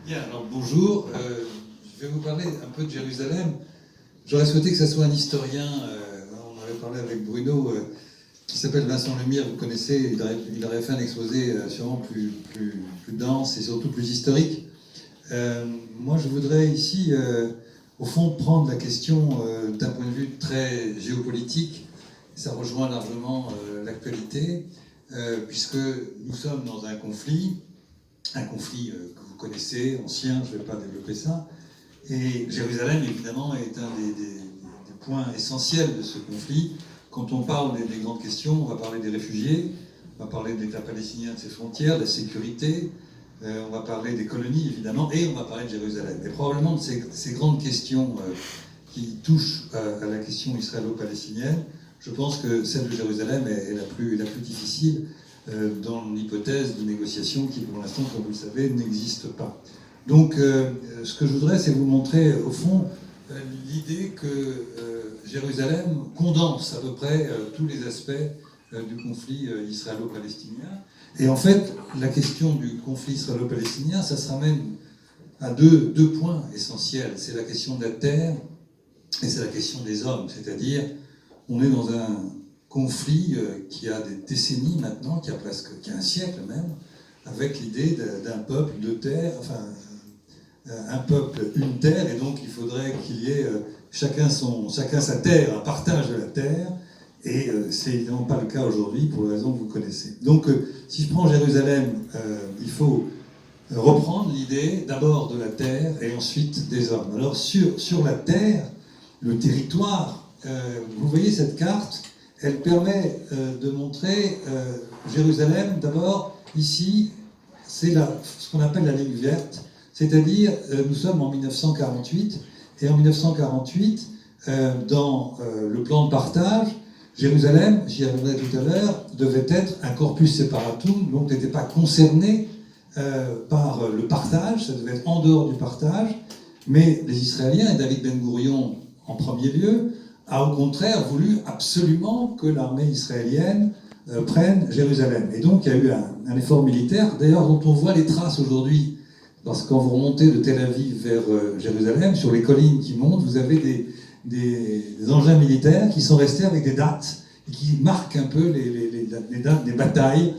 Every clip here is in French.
Bien, alors bonjour. Je vais vous parler un peu de Jérusalem. J'aurais souhaité que ce soit un historien, on avait parlé avec Bruno, qui s'appelle Vincent Lemire, vous connaissez, il aurait fait un exposé sûrement plus dense et surtout plus historique. Moi, je voudrais ici, au fond, prendre la question d'un point de vue très géopolitique. Ça rejoint largement l'actualité, puisque nous sommes dans un conflit que vous connaissez, ancien, je ne vais pas développer ça. Et Jérusalem, évidemment, est un des points essentiels de ce conflit. Quand on parle des grandes questions, on va parler des réfugiés, on va parler de l'État palestinien, de ses frontières, de la sécurité, on va parler des colonies, évidemment, et on va parler de Jérusalem. Et probablement de ces grandes questions qui touchent à la question israélo-palestinienne, je pense que celle de Jérusalem est la plus difficile, dans l'hypothèse de négociation qui, pour l'instant, comme vous le savez, n'existe pas. Donc, ce que je voudrais, c'est vous montrer, au fond, l'idée que Jérusalem condense à peu près tous les aspects du conflit israélo-palestinien. Et en fait, la question du conflit israélo-palestinien, ça se ramène à deux points essentiels. C'est la question de la terre et c'est la question des hommes. C'est-à-dire, on est dans un conflit qui a des décennies maintenant, qui a un siècle même, avec l'idée d'un peuple, deux terres, enfin, un peuple, une terre, et donc il faudrait qu'il y ait chacun sa terre, un partage de la terre, et c'est évidemment pas le cas aujourd'hui pour les raisons que vous connaissez. Donc, si je prends Jérusalem, il faut reprendre l'idée d'abord de la terre et ensuite des hommes. Alors, sur la terre, le territoire, vous voyez cette carte, elle permet de montrer Jérusalem. D'abord, ici, c'est ce qu'on appelle la ligne verte, c'est-à-dire nous sommes en 1948, et en 1948, dans le plan de partage, Jérusalem, j'y reviendrai tout à l'heure, devait être un corpus separatum, donc n'était pas concerné par le partage, ça devait être en dehors du partage, mais les Israéliens, et David Ben Gourion en premier lieu, a au contraire voulu absolument que l'armée israélienne prenne Jérusalem. Et donc il y a eu un effort militaire, d'ailleurs dont on voit les traces aujourd'hui, parce que quand vous remontez de Tel Aviv vers Jérusalem, sur les collines qui montent, vous avez des engins militaires qui sont restés avec des dates, et qui marquent un peu les dates des batailles,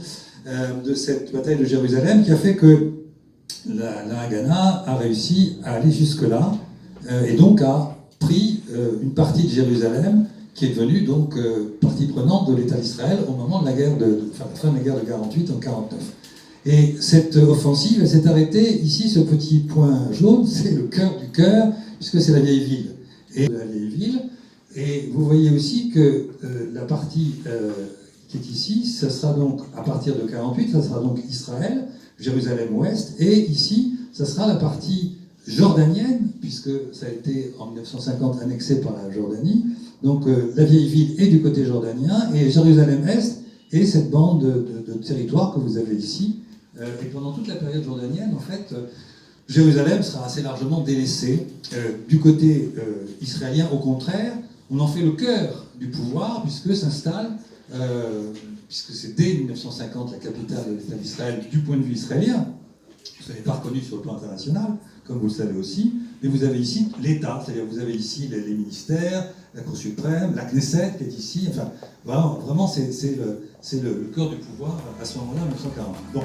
de cette bataille de Jérusalem, qui a fait que la Haganah a réussi à aller jusque-là, et donc a pris une partie de Jérusalem qui est devenue donc partie prenante de l'État d'Israël au moment de la fin de la guerre de 48 en 49. Et cette offensive, elle s'est arrêtée ici, ce petit point jaune, c'est le cœur du cœur, puisque c'est la vieille ville. Et la vieille ville, et vous voyez aussi que la partie qui est ici, ça sera donc à partir de 48, ça sera donc Israël, Jérusalem-Ouest, et ici, ça sera la partie jordanienne, puisque ça a été en 1950 annexé par la Jordanie. Donc la vieille ville est du côté jordanien, et Jérusalem-Est est cette bande de territoire que vous avez ici. Et pendant toute la période jordanienne, en fait, Jérusalem sera assez largement délaissée. Du côté israélien, au contraire, on en fait le cœur du pouvoir, puisque s'installe, puisque c'est dès 1950 la capitale de l'État d'Israël du point de vue israélien. Ce n'est pas reconnu sur le plan international, comme vous le savez aussi, mais vous avez ici l'État, c'est-à-dire vous avez ici les ministères, la Cour suprême, la Knesset qui est ici, enfin, voilà, vraiment c'est le cœur du pouvoir à ce moment-là, en 1940. Bon.